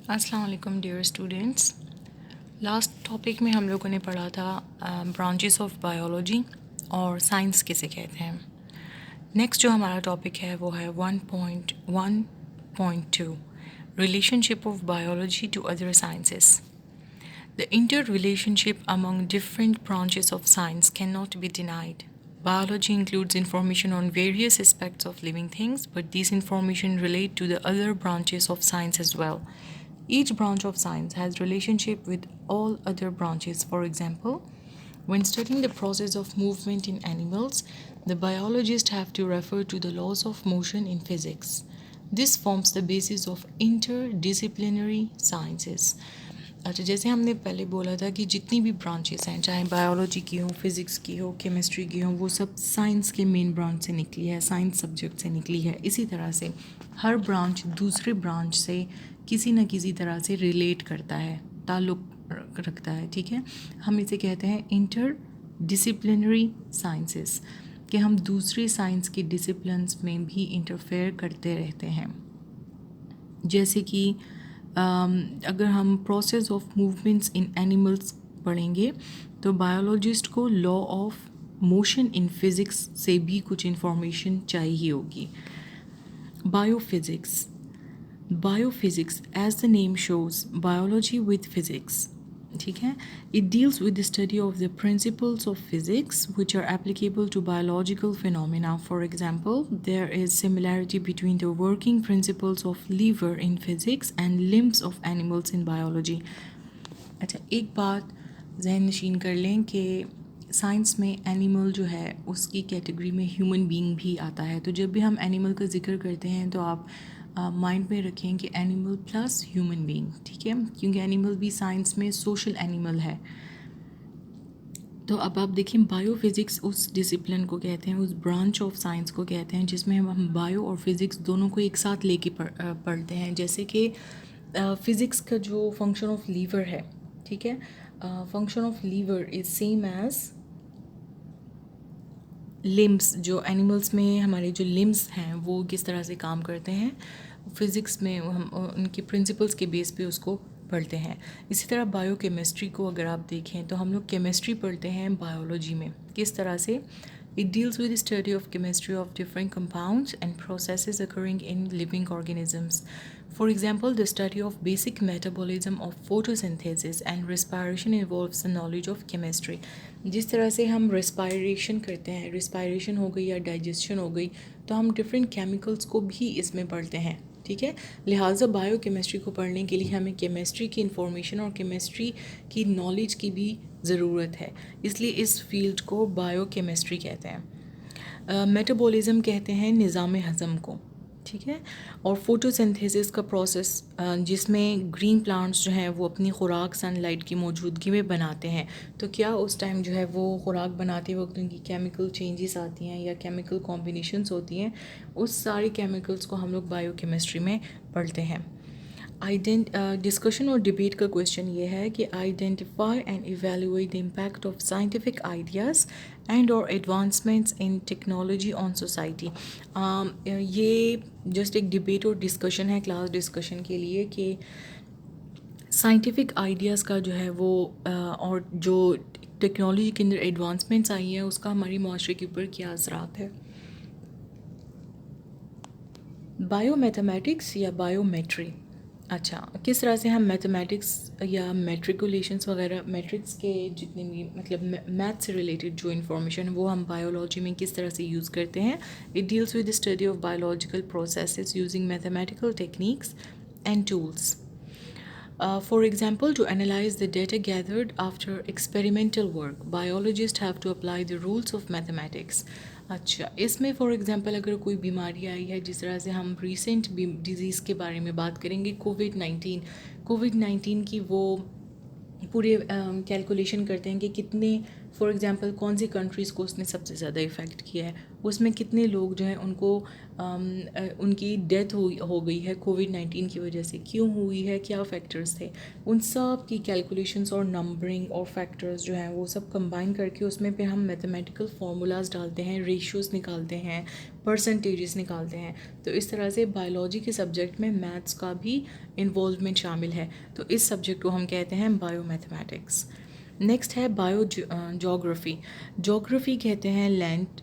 السلام علیکم dear students. Last topic میں ہم لوگوں نے پڑھا تھا برانچز آف بایولوجی اور سائنس کسے کہتے ہیں. نیکسٹ جو ہمارا ٹاپک ہے وہ ہے 1.1.2 relationship of biology to other sciences. The interrelationship among different branches of science cannot be denied. Biology includes information on various aspects of living things, but these information relate to the other branches of science as well. Each branch of science has relationship with all other branches. For example, when studying the process of movement in animals, the biologists have to refer to the laws of motion in physics. This forms the basis of interdisciplinary sciences. اچھا، جیسے ہم نے پہلے بولا تھا کہ جتنی بھی برانچز ہیں، چاہے بایولوجی کی ہوں، فزکس کی ہو، کیمسٹری کی ہوں، وہ سب سائنس کے مین برانچ سے نکلی ہے، سائنس سبجیکٹ سے نکلی ہے. اسی طرح سے ہر برانچ دوسرے برانچ سے کسی نہ کسی طرح سے ریلیٹ کرتا ہے، تعلق رکھتا ہے. ٹھیک ہے، ہم اسے کہتے ہیں انٹر ڈسپلنری سائنسز، کہ ہم دوسری سائنس کے ڈسپلنس میں بھی انٹرفیئر کرتے رہتے ہیں. جیسے کہ اگر ہم process of movements in animals پڑھیں گے تو بایولوجسٹ کو law of motion in physics سے بھی کچھ انفارمیشن چاہیے ہوگی. Biophysics as the name shows biology with physics. ٹھیک ہے، it deals with the study of the principles of physics which are applicable to biological phenomena. For example, there is similarity between the working principles of lever in physics and limbs of animals in biology. اچھا، ایک بات ذہن نشین کر لیں کہ science میں animal جو ہے اس کی کیٹیگری میں ہیومن بینگ بھی آتا ہے. تو جب بھی ہم اینیمل کا ذکر کرتے ہیں تو آپ مائنڈ میں رکھیں کہ اینیمل پلس ہیومن بینگ. ٹھیک ہے، کیونکہ اینیمل بھی سائنس میں سوشل اینیمل ہے. تو اب آپ دیکھیں، بایو فزکس اس ڈسپلن کو کہتے ہیں، اس برانچ آف سائنس کو کہتے ہیں جس میں ہم بایو اور فزکس دونوں کو ایک ساتھ لے کے پڑھتے ہیں. جیسے کہ فزکس کا جو فنکشن آف لیور ہے، ٹھیک ہے، function of lever is same as limbs. جو اینیملس میں ہمارے جو لمبس ہیں وہ کس طرح سے کام کرتے ہیں، فزکس میں ہم ان کی پرنسپلس کے بیس پہ اس کو پڑھتے ہیں. اسی طرح بایو کیمسٹری کو اگر آپ دیکھیں تو ہم لوگ کیمسٹری پڑھتے ہیں بایولوجی میں. کس طرح سے؟ It deals with study of chemistry of different compounds and processes occurring in living organisms. For example, the study of basic metabolism of photosynthesis and respiration involves the knowledge of chemistry. جس طرح سے ہم respiration کرتے ہیں، respiration ہو گئی یا ڈائجسشن ہو گئی، تو ہم ڈفرینٹ کیمیکلس کو بھی اس میں پڑھتے ہیں. ٹھیک ہے، لہٰذا بایو کیمسٹری کو پڑھنے کے لیے ہمیں کیمسٹری کی انفارمیشن اور کیمسٹری کی نالج کی بھی ضرورت ہے. اس لیے اس فیلڈ کو بایو کیمسٹری کہتے ہیں. میٹابولزم کہتے ہیں نظام ہضم کو. ٹھیک ہے، اور فوٹو سنتھیسس کا پروسیس جس میں گرین پلانٹس جو ہیں وہ اپنی خوراک سن لائٹ کی موجودگی میں بناتے ہیں. تو کیا اس ٹائم جو ہے وہ خوراک بناتے وقت ان کی کیمیکل چینجز آتی ہیں یا کیمیکل کمبینیشنز ہوتی ہیں، اس ساری کیمیکلس کو ہم لوگ بایو کیمسٹری میں پڑھتے ہیں. ڈسکشن اور ڈبیٹ کا کویشچن یہ ہے کہ identify and evaluate the impact of scientific ideas and اور advancements in technology on society. یہ جسٹ ایک ڈبیٹ اور ڈسکشن ہے کلاس ڈسکشن کے لیے کہ سائنٹیفک آئیڈیاز کا جو ہے وہ اور جو ٹیکنالوجی کے اندر ایڈوانسمنٹس آئی ہیں اس کا ہماری معاشرے کے اوپر کیا اثرات ہے. بایو میتھمیٹکس یا بایو میٹری. اچھا، کس طرح سے ہم میتھمیٹکس یا میٹریکولیشنس وغیرہ، میٹرکس کے جتنے بھی مطلب میتھ سے ریلیٹڈ جو انفارمیشن وہ ہم بایولوجی میں کس طرح سے یوز کرتے ہیں. It deals with study of biological processes using mathematical techniques and tools. For example, to analyze the data gathered after experimental work, biologists have to apply the rules of mathematics. اچھا، اس میں for example اگر کوئی بیماری آئی ہے، جس طرح سے ہم ریسنٹ ڈیزیز کے بارے میں بات کریں گے، کووڈ 19 کی وہ پورے کیلکولیشن کرتے ہیں کہ کتنے فار ایگزامپل کون سی کنٹریز کو اس نے سب سے زیادہ افیکٹ کیا ہے, اس میں کتنے لوگ جو ہیں ان کو ان کی ڈیتھ ہو گئی ہے کووڈ 19 کی وجہ سے, کیوں ہوئی ہے, کیا فیکٹرز تھے, ان سب کی کیلکولیشنز اور نمبرنگ اور فیکٹرز جو ہیں وہ سب کمبائن کر کے اس میں پہ ہم میتھمیٹیکل فارمولاز ڈالتے ہیں, ریشیوز نکالتے ہیں, پرسنٹیجز نکالتے ہیں. تو اس طرح سے بایولوجی کے سبجیکٹ میں میتھس کا بھی انوالومنٹ شامل ہے, تو اس سبجیکٹ کو ہم کہتے ہیں بایو میتھمیٹکس. نیکسٹ ہے بایو جیوگرافی. جیوگرافی کہتے ہیں لینڈ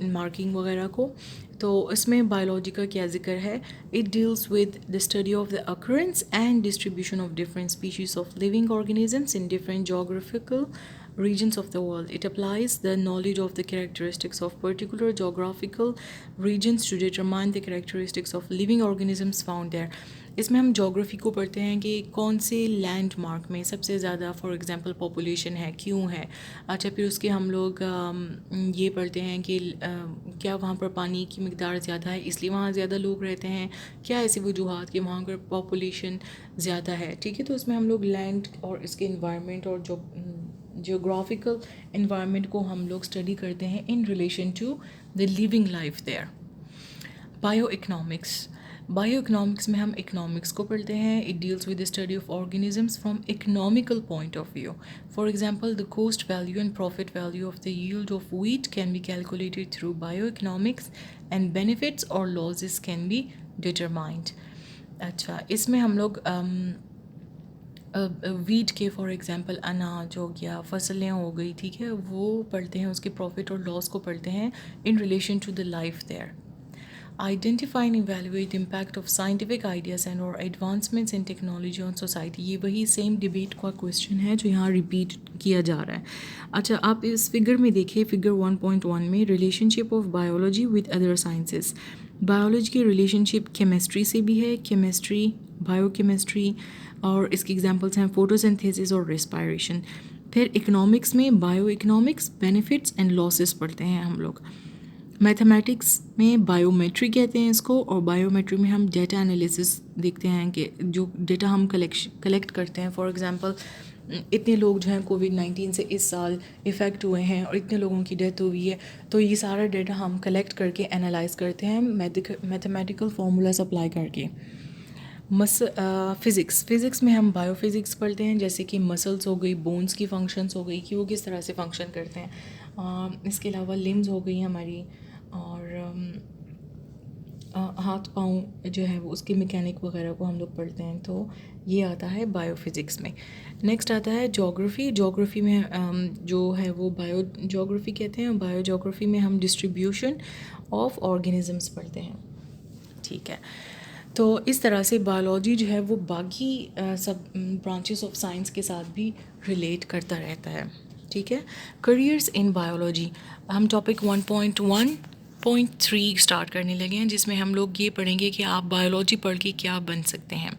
مارکنگ وغیرہ کو. تو اس میں بایولوجی کا کیا ذکر ہے, it deals with the study of the occurrence and distribution of different species of living organisms in different geographical regions of the world. It applies the knowledge of the characteristics of particular geographical regions to determine the characteristics of living organisms found there. اس میں ہم جغرافی کو پڑھتے ہیں کہ کون سے land mark میں سب سے زیادہ فار ایگزامپل پاپولیشن ہے, کیوں ہے. اچھا, پھر اس کے ہم لوگ یہ پڑھتے ہیں کہ کیا وہاں پر پانی کی مقدار زیادہ ہے اس لیے وہاں زیادہ لوگ رہتے ہیں, کیا ایسی وجوہات کہ وہاں پر پاپولیشن زیادہ ہے. ٹھیک ہے, تو اس میں ہم لوگ لینڈ اور اس کے انوائرمنٹ اور جو جیوگرافیکل انوائرمنٹ کو ہم لوگ اسٹڈی کرتے ہیں in relation to the living life there. Bio economics. Bio economics میں ہم اکنامکس کو پڑھتے ہیں. It deals with the study of organisms from economical point of view. For example the cost value and profit value of the yield of wheat can be calculated through bio economics and benefits اور losses can be determined. اچھا, اس میں ہم لوگ wait کے for example اناج ہو گیا, فصلیں ہو گئی, ٹھیک ہے, وہ پڑھتے ہیں, اس کے پروفٹ اور لاس کو پڑھتے ہیں in relation to the life there. Identify and evaluate impact of scientific ideas and اور advancements in technology on society. یہ وہی سیم ڈبیٹ کا کویشچن ہے جو یہاں ریپیٹ کیا جا رہا ہے. اچھا, آپ اس فگر میں دیکھیں, فگر 1.1 میں relation ship of biology with other sciences. Biology کی ریلیشن شپ کیمسٹری سے بھی ہے, کیمسٹری, بایو کیمسٹری, اور اس کی ایگزامپلس ہیں فوٹو سنتھیسس اور ریسپائریشن. پھر اکنامکس میں bio economics, benefits and losses پڑھتے ہیں ہم لوگ. میتھمیٹکس میں بایو میٹری کہتے ہیں اس کو, اور بایو میٹری میں ہم ڈیٹا انالیسس دیکھتے ہیں کہ جو ڈیٹا ہم کلیکٹ کرتے ہیں. فار ایگزامپل اتنے لوگ جو ہیں کووڈ 19 سے اس سال افیکٹ ہوئے ہیں اور اتنے لوگوں کی ڈیتھ ہوئی ہے, تو یہ سارا ڈیٹا ہم کلیکٹ کر کے انالائز کرتے ہیں میتھمیٹیکل فارمولاز اپلائی کر کے. فزکس میں ہم بایو فزکس پڑھتے ہیں, جیسے کہ مسلس ہو گئی, بونس کی فنکشنس ہو گئی کہ وہ کس طرح سے فنکشن کرتے ہیں. اس کے علاوہ لمز ہو گئی ہماری, اور ہاتھ پاؤں جو ہے وہ اس کی میکینک وغیرہ کو ہم لوگ پڑھتے ہیں. تو یہ آتا ہے بایو فزکس میں. نیکسٹ آتا ہے جغرافی. جغرافی میں جو ہے وہ بایو جغرافی کہتے ہیں. بایو جغرافی میں ہم ڈسٹریبیوشن آف آرگنیزمس پڑھتے ہیں. ٹھیک ہے, تو اس طرح سے بایولوجی جو ہے وہ باقی سب برانچز آف سائنس کے ساتھ بھی ریلیٹ کرتا رہتا ہے. ٹھیک ہے, کریئرس ان بایولوجی. ہم ٹاپک 1.1.3 اسٹارٹ کرنے لگے ہیں, جس میں ہم لوگ یہ پڑھیں گے کہ آپ بایولوجی پڑھ کے کیا بن سکتے ہیں.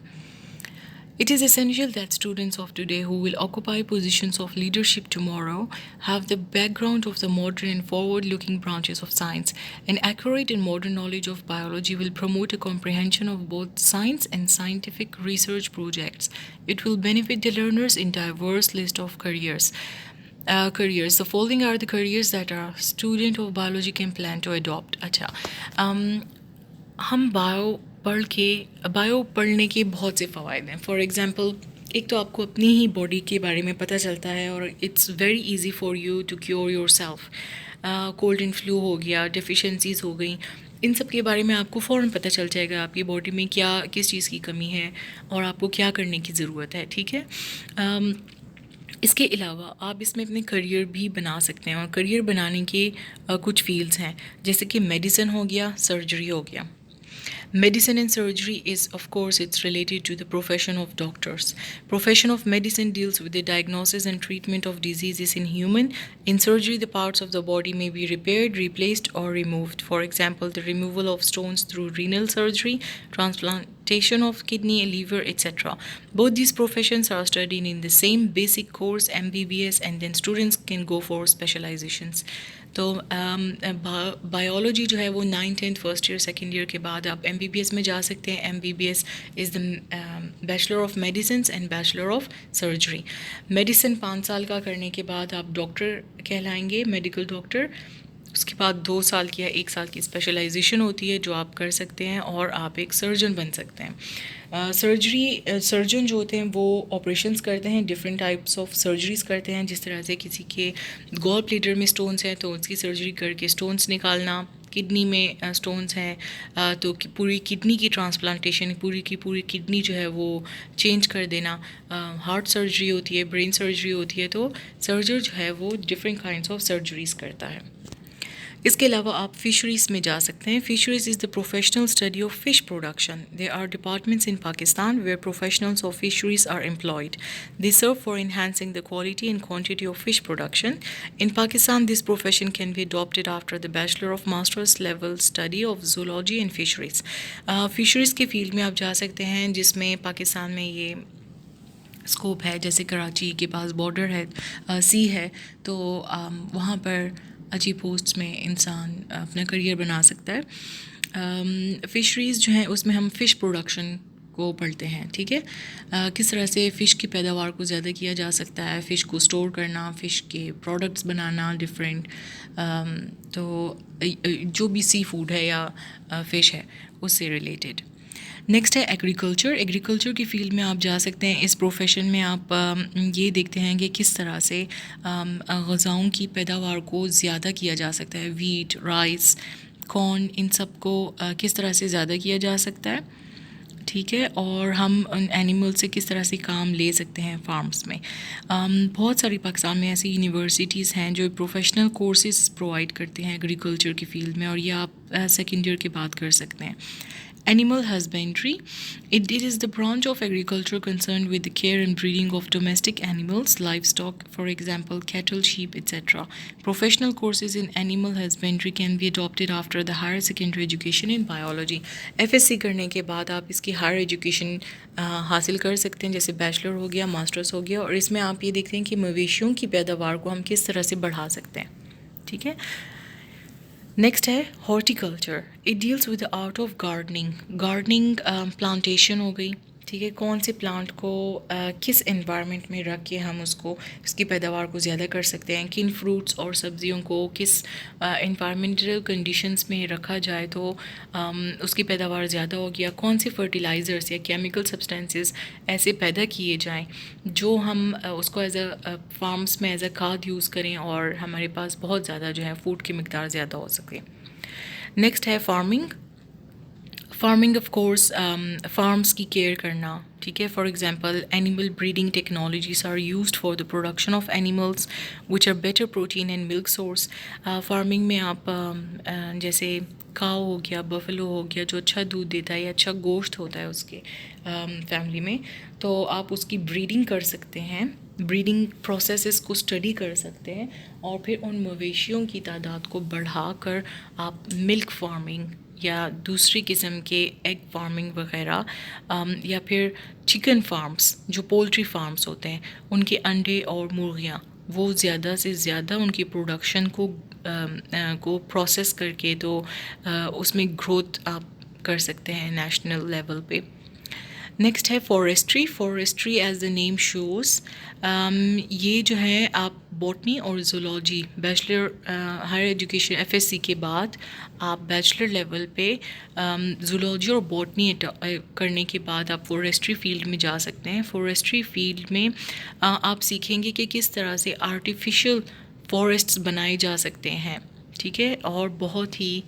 It is essential that students of today who will occupy positions of leadership tomorrow have the background of the modern and forward-looking branches of science. An accurate and modern knowledge of biology will promote a comprehension of both science and scientific research projects. It will benefit the learners in diverse list of careers. The following are the careers that a student of biology can plan to adopt. اچھا, ہم bio پڑھنے کے بہت سے فوائد ہیں. For example, ایک تو آپ کو اپنی ہی باڈی کے بارے میں پتہ چلتا ہے, اور it's very easy for you to cure yourself. Cold and flu ہو گیا, ڈیفیشنسیز ہو گئیں, ان سب کے بارے میں آپ کو فوراً پتہ چل جائے گا آپ کی باڈی میں کس چیز کی کمی ہے اور آپ کو کیا کرنے کی ضرورت ہے. ٹھیک ہے, اس کے علاوہ آپ اس میں اپنے کریئر بھی بنا سکتے ہیں, اور کریئر بنانے کے کچھ فیلڈز ہیں, جیسے کہ میڈیسن ہو گیا, سرجری ہو گیا. Medicine and surgery is, of course, it's related to the profession of doctors. Profession of medicine deals with the diagnosis and treatment of diseases in human. In surgery, the parts of the body may be repaired, replaced, or removed. For example, the removal of stones through renal surgery, transplantation of kidney, liver, etc. Both these professions are studied in the same basic course MBBS, and then students can go for specializations. تو biology جو ہے وہ 9th 10th first year second year کے بعد آپ M B B S میں جا سکتے ہیں. M B B S is the bachelor of medicines and bachelor of surgery. Medicine 5 سال کا کرنے کے بعد آپ ڈاکٹر کہلائیں گے, میڈیکل ڈاکٹر. اس کے بعد 2 سال کی یا 1 سال کی اسپیشلائزیشن ہوتی ہے جو آپ کر سکتے ہیں, اور آپ ایک سرجن بن سکتے ہیں. سرجن جو ہوتے ہیں وہ آپریشنس کرتے ہیں, ڈفرینٹ ٹائپس آف سرجریز کرتے ہیں. جس طرح سے کسی کے گال بلیڈر میں سٹونز ہیں تو اس کی سرجری کر کے سٹونز نکالنا, کڈنی میں سٹونز ہیں تو پوری کڈنی کی ٹرانسپلانٹیشن, پوری کی پوری کڈنی جو ہے وہ چینج کر دینا. ہارٹ سرجری ہوتی ہے, برین سرجری ہوتی ہے. تو سرجر جو ہے وہ ڈفرینٹ کائنڈس آف سرجریز کرتا ہے. اس کے علاوہ آپ فشریز میں جا سکتے ہیں. Fisheries is the professional study of fish production. There are departments in Pakistan where professionals of fisheries are employed. They serve for enhancing the quality and quantity of fish production. In Pakistan this profession can be adapted after the bachelor of masters level study of zoology and fisheries. Fisheries کے field میں آپ جا سکتے ہیں جس میں پاکستان میں یہ اسکوپ ہے. جیسے کراچی کے پاس بارڈر ہے, سی ہے, تو وہاں پر اچھی پوسٹس میں انسان اپنا کریئر بنا سکتا ہے. فشریز جو ہیں اس میں ہم فش پروڈکشن کو پڑھتے ہیں. ٹھیک ہے, کس طرح سے فش کی پیداوار کو زیادہ کیا جا سکتا ہے, فش کو اسٹور کرنا, فش کے پروڈکٹس بنانا ڈفرینٹ. تو جو بھی سی فوڈ ہے یا فش ہے اس سے ریلیٹڈ. نیکسٹ ہے ایگریکلچر. ایگریکلچر کی فیلڈ میں آپ جا سکتے ہیں. اس پروفیشن میں آپ یہ دیکھتے ہیں کہ کس طرح سے غذاؤں کی پیداوار کو زیادہ کیا جا سکتا ہے. ویٹ, رائس, کارن, ان سب کو کس طرح سے زیادہ کیا جا سکتا ہے. ٹھیک ہے, اور ہم ان اینیمل سے کس طرح سے کام لے سکتے ہیں فارمز میں. بہت ساری پاکستان میں ایسی یونیورسٹیز ہیں جو پروفیشنل کورسز پرووائڈ کرتے ہیں ایگریکلچر کی فیلڈ میں, اور یہ آپ سیکنڈ ایئر کے بعد کر سکتے ہیں. Animal husbandry. It is the branch of agriculture concerned with the care and breeding of domestic animals, livestock, for example, cattle, sheep, etc. Professional courses in animal husbandry can be adopted after the higher secondary education in biology. FSC کرنے کے بعد آپ اس کی higher education حاصل کر سکتے ہیں, جیسے بیچلر ہو گیا, ماسٹرس ہو گیا, اور اس میں آپ یہ دیکھتے ہیں کہ مویشیوں کی پیداوار کو ہم کس طرح سے بڑھا سکتے ہیں. ٹھیک ہے. نیکسٹ ہے horticulture. It deals with the art of gardening. Gardening plantation ہو گئی. ٹھیک ہے, کون سے پلانٹ کو کس انوائرمنٹ میں رکھ کے ہم اس کی پیداوار کو زیادہ کر سکتے ہیں, کن فروٹس اور سبزیوں کو کس انوائرمنٹل کنڈیشنز میں رکھا جائے تو اس کی پیداوار زیادہ ہوگی, یا کون سے فرٹیلائزرس یا کیمیکل سبسٹینسز ایسے پیدا کیے جائیں جو ہم اس کو ایز اے فارمس میں ایز اے کھاد یوز کریں اور ہمارے پاس بہت زیادہ جو ہے فوڈ کی مقدار زیادہ ہو سکے. نیکسٹ ہے farming. Farming of course farms کی کیئر کرنا. ٹھیک ہے, for example animal breeding technologies are used for the production of animals which are better protein and milk source. Farming میں آپ جیسے کاؤ ہو گیا, بفلو ہو گیا, جو اچھا دودھ دیتا ہے یا اچھا گوشت ہوتا ہے اس کے فیملی میں, تو آپ اس کی بریڈنگ کر سکتے ہیں, بریڈنگ پروسیسز کو اسٹڈی کر سکتے ہیں, اور پھر ان مویشیوں کی تعداد کو بڑھا کر آپ ملک فارمنگ یا دوسری قسم کے ایگ فارمنگ وغیرہ, یا پھر چکن فارمز جو پولٹری فارمز ہوتے ہیں ان کے انڈے اور مرغیاں, وہ زیادہ سے زیادہ ان کی پروڈکشن کو پروسیس کر کے تو اس میں گروتھ آپ کر سکتے ہیں نیشنل لیول پہ. نیکسٹ ہے forestry. Forestry as the name shows, یہ جو ہے آپ بوٹنی اور zoology bachelor higher education FSC کے بعد آپ بیچلر لیول پہ زولوجی اور بوٹنی کرنے کے بعد آپ فارسٹری فیلڈ میں جا سکتے ہیں. فارسٹری فیلڈ میں آپ سیکھیں گے کہ کس طرح سے آرٹیفیشل فارسٹس بنائے جا سکتے ہیں. ٹھیک ہے, اور بہت ہی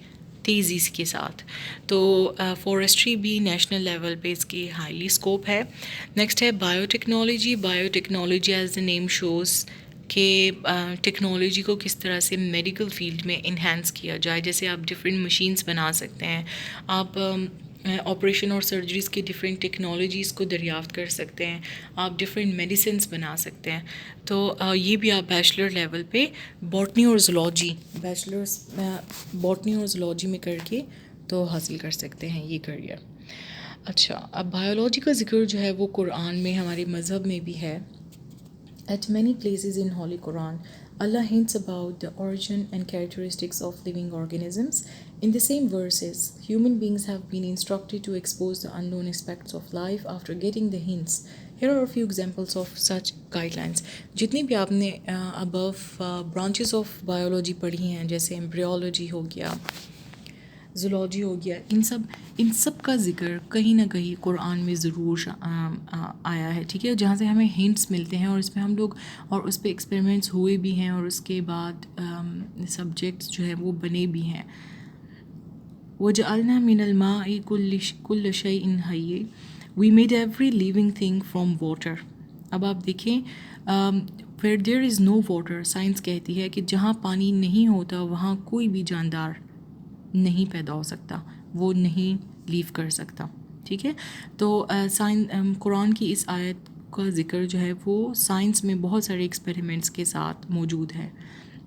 تیزی کے ساتھ. تو فارسٹری بھی نیشنل لیول پہ اس کی ہائیلی اسکوپ ہے. نیکسٹ ہے bio technology. Bio technology as the name shows کہ ٹیکنالوجی کو کس طرح سے میڈیکل فیلڈ میں انہینس کیا جائے. جیسے آپ ڈفرینٹ مشینس بنا سکتے ہیں, آپ آپریشن اور سرجریز کی ڈفرینٹ ٹیکنالوجیز کو دریافت کر سکتے ہیں, آپ ڈفرینٹ میڈیسنس بنا سکتے ہیں. تو یہ بھی آپ بیچلر لیول پہ بوٹنی اور زولوجی میں کر کے تو حاصل کر سکتے ہیں یہ کریئر. اچھا، اب بایولوجی کا ذکر جو ہے وہ قرآن میں ہمارے مذہب میں بھی ہے. At many places in Holy Quran, Allah hints about the origin and characteristics of living organisms. In the same verses, human beings have been instructed to expose the unknown aspects of life after getting the hints. Here are a few examples of such guidelines. جتنی بھی آپ نے above branches of biology پڑھی ہیں، جیسے embryology ہو گیا، zoology ہو گیا، ان سب کا ذکر کہیں نہ کہیں قرآن میں ضرور آیا ہے، ٹھیک ہے، جہاں سے ہمیں ہنٹس ملتے ہیں، اور اس پہ ہم لوگ اور اس پہ ایکسپیریمنٹس ہوئے بھی ہیں، اور اس کے بعد سبجیکٹس جو ہے وہ بنے بھی ہیں. وَجَعَلْنَا مِنَ الْمَاءِ كُلَّ شَيْءٍ حَيٍّ we made every living thing from water. اب آپ دیکھیں where there is no water، science کہتی ہے کہ جہاں پانی نہیں ہوتا وہاں کوئی بھی جاندار نہیں پیدا ہو سکتا، وہ نہیں لیو کر سکتا، ٹھیک ہے. تو قرآن کی اس آیت کا ذکر جو ہے وہ سائنس میں بہت سارے ایکسپیریمنٹس کے ساتھ موجود ہے.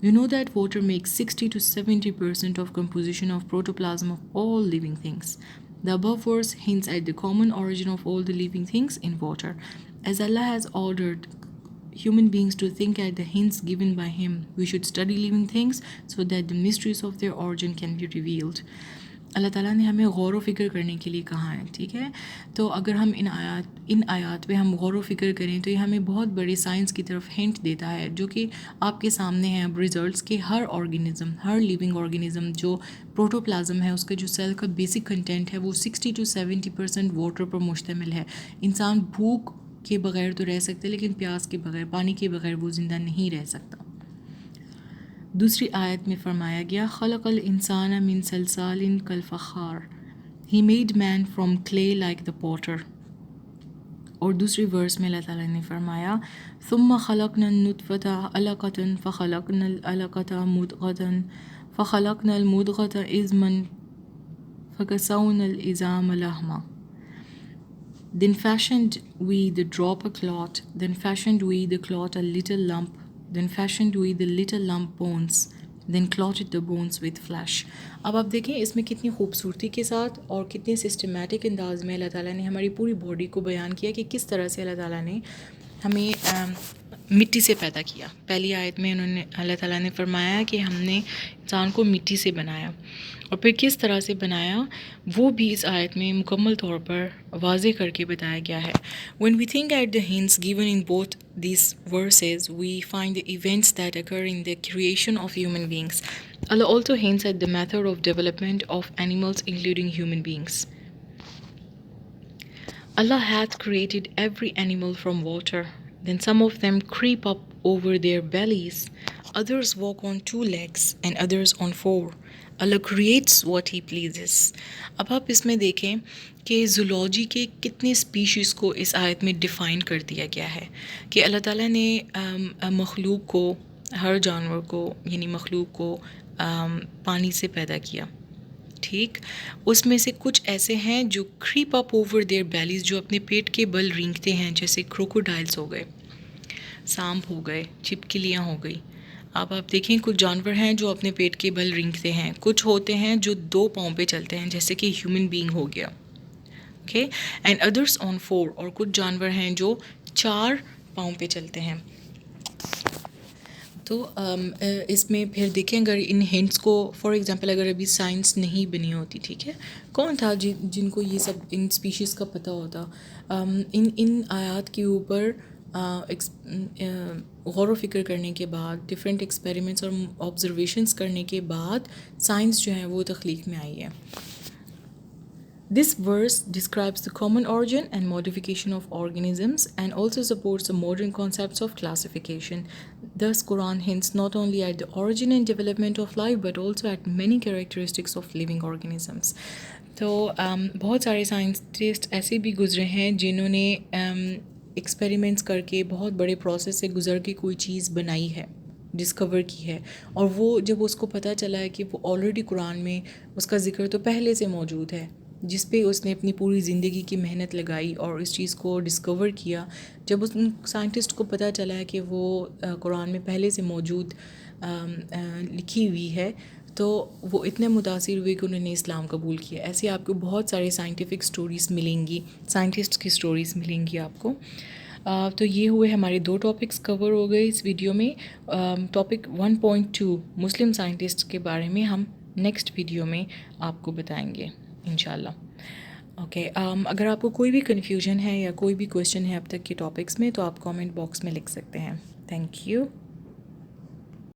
You know that water makes 60 to 70% of composition of protoplasm of all living things. The above verse hints at the common origin of all the living things in water. As Allah has ordered human beings to think at the hints given by Him, we should study living things so that the mysteries of their origin can be revealed. اللہ تعالیٰ نے ہمیں غور و فکر کرنے کے لیے کہا ہے، ٹھیک ہے. تو اگر ہم ان آیات پہ ہم غور و فکر کریں تو یہ ہمیں بہت بڑے سائنس کی طرف ہنٹ دیتا ہے، جو کہ آپ کے سامنے ہیں اب ریزلٹس کہ ہر آرگینزم، ہر لیونگ آرگینزم جو پروٹوپلازم ہے، اس کا جو سیل کا بیسک کنٹینٹ ہے وہ 60 to 70% واٹر پر مشتمل ہے. انسان بھوک کے بغیر تو رہ سکتے لیکن پیاس کے بغیر، پانی کے بغیر وہ زندہ نہیں رہ سکتا. دوسری آیت میں فرمایا گیا خلق الانسان من صلصال کالفخار، he made man from clay like the potter. اور دوسری ورس میں اللہ تعالیٰ نے فرمایا ثم خلقنا النطفۃ علقۃ فخلقنا العلقۃ مضغۃ فخلقنا المضغۃ عظما فکسونا العظام لحما. Then fashioned we the drop a clot, then fashioned we the clot a little lump, then fashioned we the little lump bones, then clotted the bones with flesh. اب آپ دیکھیں اس میں کتنی خوبصورتی کے ساتھ اور کتنے سسٹمیٹک انداز میں اللہ تعالیٰ نے ہماری پوری باڈی کو بیان کیا کہ کس طرح سے اللہ تعالیٰ نے ہمیں مٹی سے پیدا کیا. پہلی آیت میں اللہ تعالیٰ نے فرمایا کہ ہم نے انسان کو مٹی سے بنایا، اور پھر کس طرح سے بنایا وہ بھی اس آیت میں مکمل طور پر واضح کر کے بتایا گیا ہے. When we think at the hints given in both these verses, we find the events that occur in the creation of human beings. Allah also hints at the method of development of animals including human beings. Allah hath created every animal from water. Then some of them creep up over their bellies, others walk on 2 legs and others on 4. Allah creates what He pleases. اب آپ اس میں دیکھیں کہ zoology کے کتنے species کو اس آیت میں ڈیفائن کر دیا گیا ہے کہ اللہ تعالیٰ نے مخلوق کو، ہر جانور کو یعنی مخلوق کو پانی سے پیدا کیا، ٹھیک. اس میں سے کچھ ایسے ہیں جو creep up over their bellies, جو اپنے پیٹ کے بل رینگتے ہیں، جیسے کروکوڈائلس ہو گئے، سانپ ہو گئے، چھپکلیاں ہو گئی. اب آپ دیکھیں کچھ جانور ہیں جو اپنے پیٹ کے بل رینگتے ہیں، کچھ ہوتے ہیں جو 2 پاؤں پہ چلتے ہیں جیسے کہ ہیومن بینگ ہو گیا، اوکے، اینڈ ادرس آن 4، اور کچھ جانور ہیں جو 4 پاؤں پہ چلتے ہیں. تو اس میں پھر دیکھیں اگر ان ہنٹس کو فار ایگزامپل اگر ابھی سائنس نہیں بنی ہوتی، ٹھیک ہے، کون تھا جن کو یہ سب ان اسپیشیز کا پتہ ہوتا؟ ان آیات کے اوپر غور و فکر کرنے کے بعد، ڈفرینٹ ایکسپیریمنٹس اور آبزرویشنس کرنے کے بعد سائنس جو ہے وہ تخلیق میں آئی ہے. This verse describes the common origin and modification of organisms and also supports the modern concepts of classification. Thus, Quran hints not only at the origin and development of life but also at many characteristics of living organisms. تو بہت سارے scientist ایسے بھی گزرے ہیں جنہوں نے experiments کر کے بہت بڑے پروسیس سے گزر کے کوئی چیز بنائی ہے، ڈسکور کی ہے، اور وہ جب اس کو پتہ چلا ہے کہ وہ آلریڈی قرآن میں اس کا ذکر تو پہلے سے موجود ہے، جس پہ اس نے اپنی پوری زندگی کی محنت لگائی اور اس چیز کو ڈسکور کیا، جب اس سائنٹسٹ کو پتہ چلا ہے کہ وہ قرآن میں پہلے سے موجود لکھی ہوئی ہے، تو وہ اتنے متاثر ہوئے کہ انہوں نے اسلام قبول کیا. ایسے آپ کو بہت سارے سائنٹیفک اسٹوریز ملیں گی, سائنٹسٹ کی اسٹوریز ملیں گی آپ کو. تو یہ ہوئے ہمارے 2 ٹاپکس کور ہو گئے اس ویڈیو میں. ٹاپک 1.2 مسلم سائنٹسٹ کے بارے میں ہم نیکسٹ ویڈیو میں آپ کو بتائیں گے انشاءاللہ. اوکے, اگر آپ کو کوئی بھی کنفیوژن ہے یا کوئی بھی کویشچن ہے اب تک کے ٹاپکس میں تو آپ کامنٹ باکس میں لکھ سکتے ہیں. Thank you.